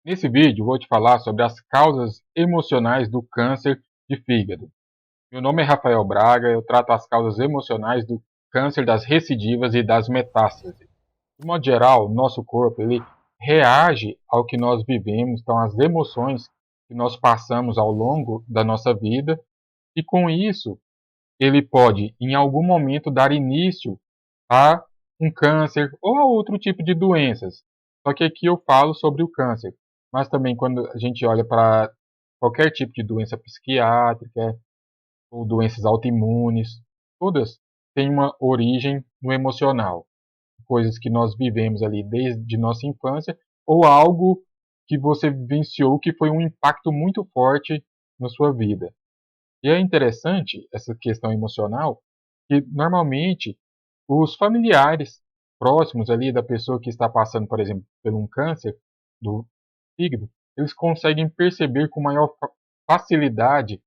Nesse vídeo vou te falar sobre as causas emocionais do câncer de fígado. Meu nome é Rafael Braga, eu trato as causas emocionais do câncer das recidivas e das metástases. De modo geral, nosso corpo ele reage ao que nós vivemos, então as emoções que nós passamos ao longo da nossa vida, e com isso ele pode em algum momento dar início a um câncer ou a outro tipo de doenças. Só que aqui eu falo sobre o câncer, mas também quando a gente olha para qualquer tipo de doença psiquiátrica ou doenças autoimunes, todas têm uma origem no emocional, coisas que nós vivemos ali desde nossa infância ou algo que você vivenciou que foi um impacto muito forte na sua vida. E é interessante essa questão emocional, que normalmente os familiares próximos ali da pessoa que está passando, por exemplo, por um câncer do fígado, eles conseguem perceber com maior facilidade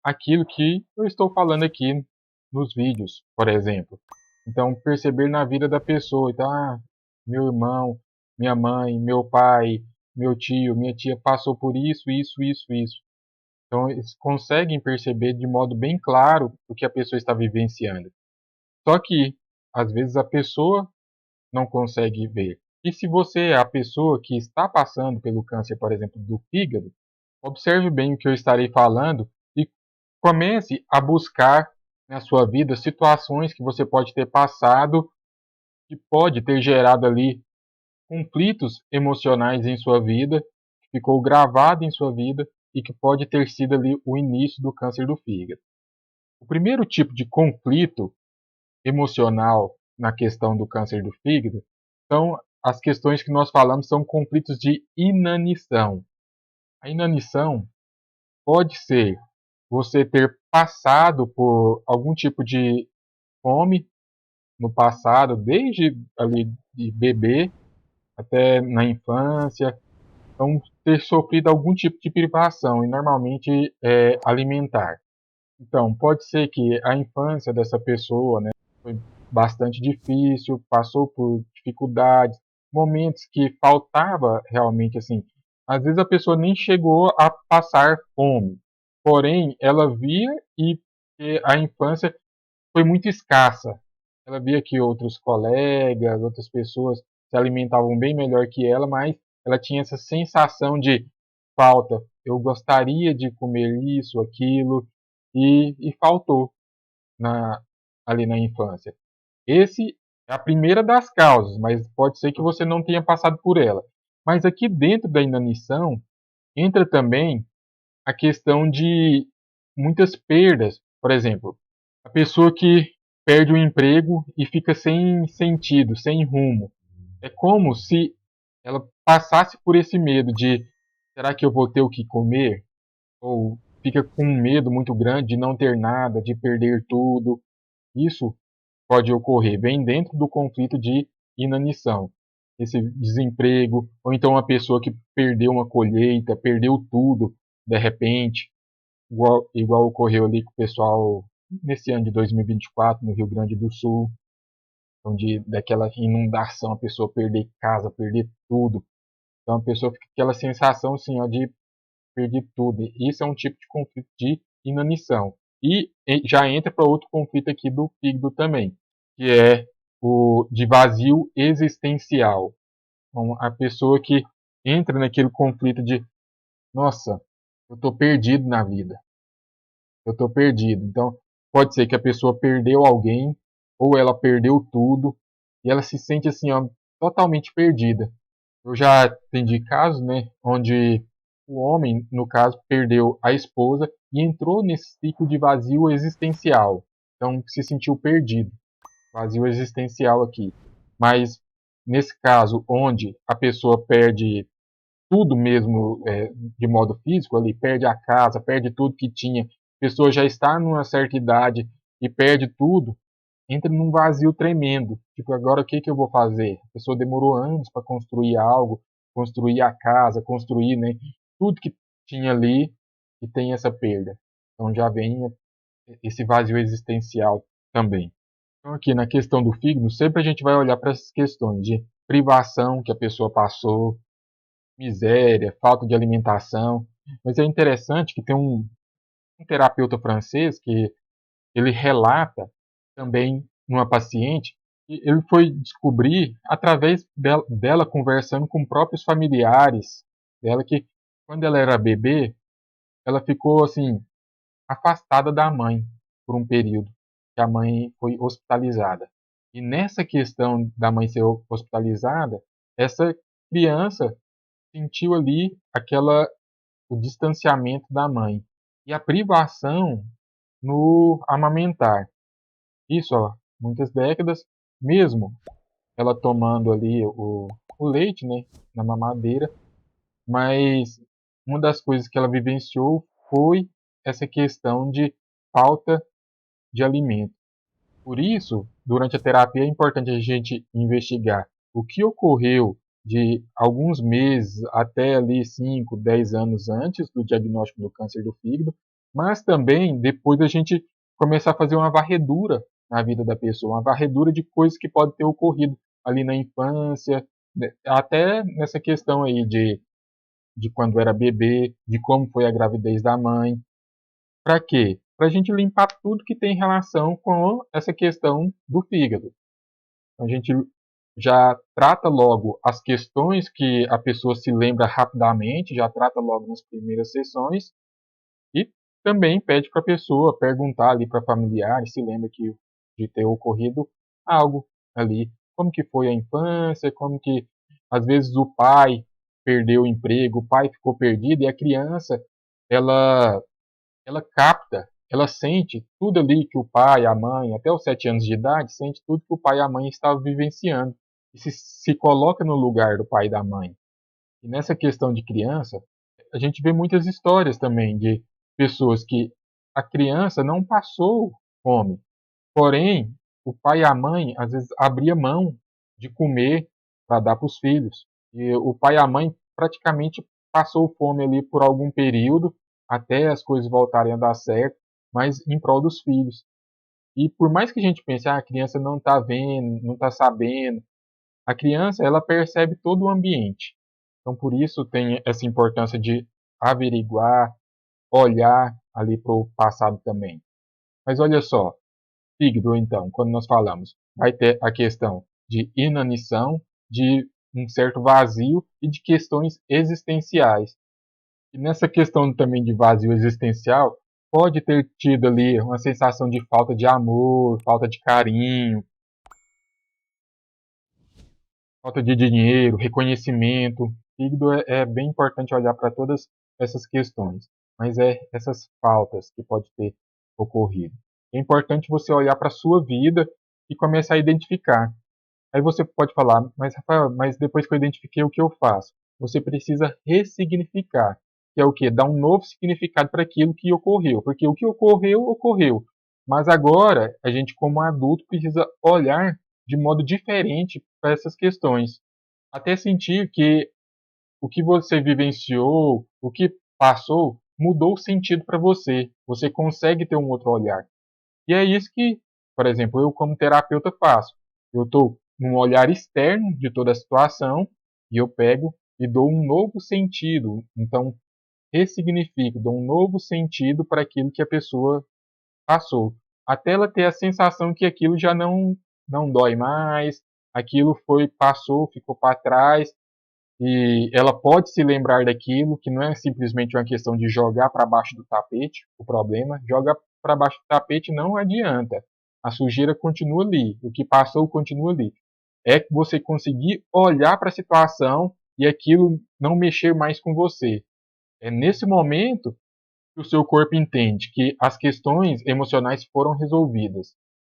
aquilo que eu estou falando aqui nos vídeos, por exemplo. Então, perceber na vida da pessoa, então, meu irmão, minha mãe, meu pai, meu tio, minha tia passou por isso, isso, isso, isso. Então, eles conseguem perceber de modo bem claro o que a pessoa está vivenciando. Só que, às vezes, a pessoa não consegue ver. E se você é a pessoa que está passando pelo câncer, por exemplo, do fígado, observe bem o que eu estarei falando e comece a buscar na sua vida situações que você pode ter passado, que pode ter gerado ali conflitos emocionais em sua vida, que ficou gravado em sua vida e que pode ter sido ali o início do câncer do fígado. O primeiro tipo de conflito emocional na questão do câncer do fígado são as questões que nós falamos são conflitos de inanição. A inanição pode ser você ter passado por algum tipo de fome no passado, desde ali de bebê até na infância, então ter sofrido algum tipo de privação e normalmente é alimentar. Então, pode ser que a infância dessa pessoa, né, foi bastante difícil, passou por dificuldades, momentos que faltava realmente assim. Às vezes a pessoa nem chegou a passar fome, porém ela via e a infância foi muito escassa. Ela via que outros colegas, outras pessoas se alimentavam bem melhor que ela, mas ela tinha essa sensação de falta. Eu gostaria de comer isso, aquilo, e faltou na, ali na infância. Esse é a primeira das causas, mas pode ser que você não tenha passado por ela. Mas aqui dentro da inanição entra também a questão de muitas perdas. Por exemplo, a pessoa que perde o emprego e fica sem sentido, sem rumo. É como se ela passasse por esse medo de será que eu vou ter o que comer? Ou fica com um medo muito grande de não ter nada, de perder tudo. Isso pode ocorrer, vem dentro do conflito de inanição. Esse desemprego, ou então uma pessoa que perdeu uma colheita, perdeu tudo de repente, igual ocorreu ali com o pessoal nesse ano de 2024 no Rio Grande do Sul, onde daquela inundação a pessoa perder casa, perder tudo. Então a pessoa fica com aquela sensação assim, ó, de perder tudo. Isso é um tipo de conflito de inanição. E já entra para outro conflito aqui do fígado também, que é o de vazio existencial. Então, a pessoa que entra naquele conflito de, nossa, eu estou perdido na vida, eu estou perdido. Então, pode ser que a pessoa perdeu alguém, ou ela perdeu tudo, e ela se sente assim, ó, totalmente perdida. Eu já atendi casos, né, onde o homem, no caso, perdeu a esposa e entrou nesse ciclo de vazio existencial. Então, se sentiu perdido, vazio existencial aqui. Mas, nesse caso, onde a pessoa perde tudo mesmo de modo físico, ali perde a casa, perde tudo que tinha, a pessoa já está numa certa idade e perde tudo, entra num vazio tremendo. Tipo, agora o que que eu vou fazer? A pessoa demorou anos para construir algo, construir a casa, construir, né, tudo que tinha ali e tem essa perda. Então já vem esse vazio existencial também. Então aqui na questão do fígado, sempre a gente vai olhar para essas questões de privação que a pessoa passou, miséria, falta de alimentação. Mas é interessante que tem um terapeuta francês que ele relata também numa paciente que ele foi descobrir através dela conversando com próprios familiares dela que quando ela era bebê, ela ficou assim afastada da mãe por um período, que a mãe foi hospitalizada. E nessa questão da mãe ser hospitalizada, essa criança sentiu ali o distanciamento da mãe e a privação no amamentar. Isso há muitas décadas, mesmo ela tomando ali o leite, né, na mamadeira, mas uma das coisas que ela vivenciou foi essa questão de falta de alimento. Por isso, durante a terapia é importante a gente investigar o que ocorreu de alguns meses até ali 5, 10 anos antes do diagnóstico do câncer do fígado, mas também depois a gente começar a fazer uma varredura na vida da pessoa, uma varredura de coisas que podem ter ocorrido ali na infância, né, até nessa questão aí de quando era bebê, de como foi a gravidez da mãe. Para quê? Para a gente limpar tudo que tem relação com essa questão do fígado. A gente já trata logo as questões que a pessoa se lembra rapidamente, já trata logo nas primeiras sessões e também pede para a pessoa perguntar ali para familiares se lembra de ter ocorrido algo ali, como que foi a infância, como que às vezes o pai perdeu o emprego, o pai ficou perdido e a criança ela ela capta, ela sente tudo ali que o pai, a mãe, até os 7 anos de idade, sente tudo que o pai e a mãe estavam vivenciando. E se coloca no lugar do pai e da mãe. E nessa questão de criança, a gente vê muitas histórias também de pessoas que a criança não passou fome, porém, o pai e a mãe às vezes abria mão de comer para dar para os filhos. E o pai e a mãe praticamente passou fome ali por algum período até as coisas voltarem a dar certo, mas em prol dos filhos. E por mais que a gente pense, a criança não está vendo, não está sabendo, a criança ela percebe todo o ambiente. Então por isso tem essa importância de averiguar, olhar ali para o passado também. Mas olha só, fígado, então, quando nós falamos, vai ter a questão de inanição, de um certo vazio e de questões existenciais. E nessa questão também de vazio existencial, pode ter tido ali uma sensação de falta de amor, falta de carinho, falta de dinheiro, reconhecimento. Fígado é bem importante olhar para todas essas questões, mas é essas faltas que pode ter ocorrido. É importante você olhar para a sua vida e começar a identificar. Aí você pode falar, mas Rafael, mas depois que eu identifiquei o que eu faço? Você precisa ressignificar, que é o quê? Dar um novo significado para aquilo que ocorreu, porque o que ocorreu, ocorreu. Mas agora, a gente como adulto precisa olhar de modo diferente para essas questões. Até sentir que o que você vivenciou, o que passou, mudou o sentido para você. Você consegue ter um outro olhar. E é isso que, por exemplo, eu como terapeuta faço. Eu estou num olhar externo de toda a situação e eu pego e dou um novo sentido. Então, ressignifico, dou um novo sentido para aquilo que a pessoa passou. Até ela ter a sensação que aquilo já não dói mais, aquilo foi, passou, ficou para trás, e ela pode se lembrar daquilo, que não é simplesmente uma questão de jogar para baixo do tapete o problema, joga para baixo do tapete não adianta. A sujeira continua ali, o que passou continua ali. É que você conseguir olhar para a situação e aquilo não mexer mais com você. É nesse momento que o seu corpo entende que as questões emocionais foram resolvidas.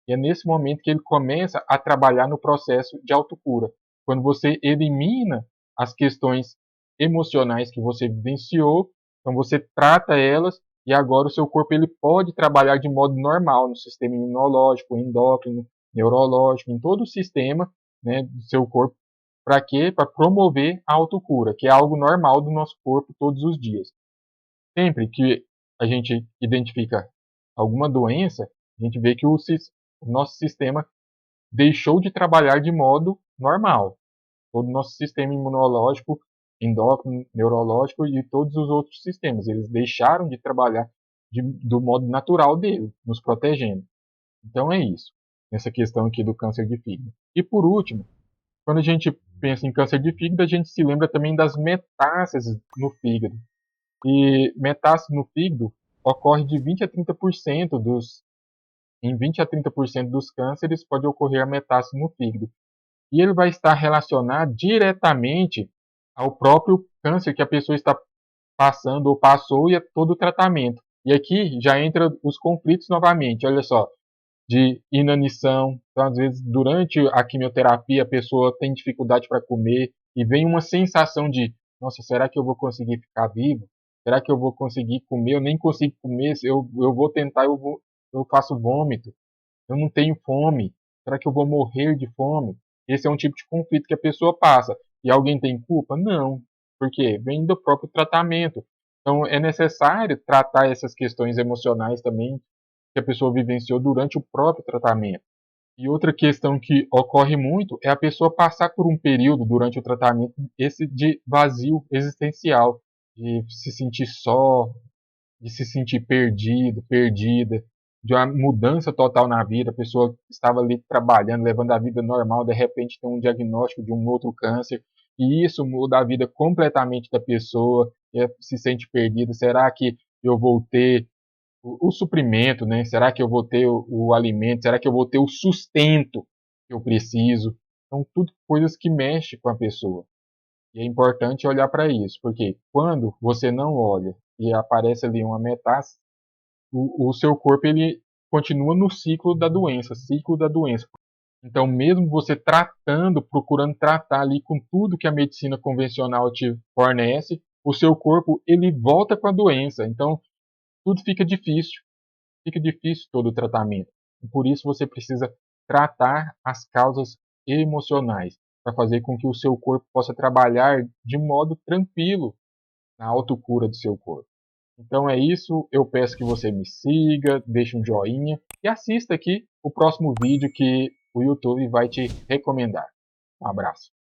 E é nesse momento que ele começa a trabalhar no processo de autocura. Quando você elimina as questões emocionais que você vivenciou, então você trata elas e agora o seu corpo ele pode trabalhar de modo normal no sistema imunológico, endócrino, neurológico, em todo o sistema, né, do seu corpo. Para quê? Para promover a autocura, que é algo normal do nosso corpo todos os dias. Sempre que a gente identifica alguma doença, a gente vê que o nosso sistema deixou de trabalhar de modo normal. Todo o nosso sistema imunológico endócrino, neurológico e todos os outros sistemas. Eles deixaram de trabalhar do modo natural dele, nos protegendo. Então é isso, nessa questão aqui do câncer de fígado. E por último, quando a gente pensa em câncer de fígado, a gente se lembra também das metástases no fígado. E metástase no fígado ocorre de 20 a 30% em 20 a 30% dos cânceres pode ocorrer a metástase no fígado. E ele vai estar relacionado diretamente ao próprio câncer que a pessoa está passando ou passou e a todo o tratamento. E aqui já entra os conflitos novamente, olha só, de inanição. Então, às vezes, durante a quimioterapia, a pessoa tem dificuldade para comer e vem uma sensação de, nossa, será que eu vou conseguir ficar vivo? Será que eu vou conseguir comer? Eu nem consigo comer, eu vou tentar, eu faço vômito. Eu não tenho fome. Será que eu vou morrer de fome? Esse é um tipo de conflito que a pessoa passa. E alguém tem culpa? Não. Por quê? Vem do próprio tratamento. Então é necessário tratar essas questões emocionais também que a pessoa vivenciou durante o próprio tratamento. E outra questão que ocorre muito é a pessoa passar por um período durante o tratamento esse de vazio existencial, de se sentir só, de se sentir perdido, perdida, de uma mudança total na vida. A pessoa estava ali trabalhando, levando a vida normal, de repente tem um diagnóstico de um outro câncer, e isso muda a vida completamente da pessoa, e se sente perdida. Será que eu vou ter o suprimento, né? Será que eu vou ter o alimento? Será que eu vou ter o sustento que eu preciso? São tudo coisas que mexem com a pessoa. E é importante olhar para isso, porque quando você não olha e aparece ali uma metástase, o seu corpo ele continua no ciclo da doença, ciclo da doença. Então, mesmo você tratando, procurando tratar ali com tudo que a medicina convencional te fornece, o seu corpo ele volta com a doença. Então, tudo fica difícil todo o tratamento. E por isso você precisa tratar as causas emocionais, para fazer com que o seu corpo possa trabalhar de modo tranquilo na autocura do seu corpo. Então é isso, eu peço que você me siga, deixe um joinha e assista aqui o próximo vídeo que o YouTube vai te recomendar. Um abraço.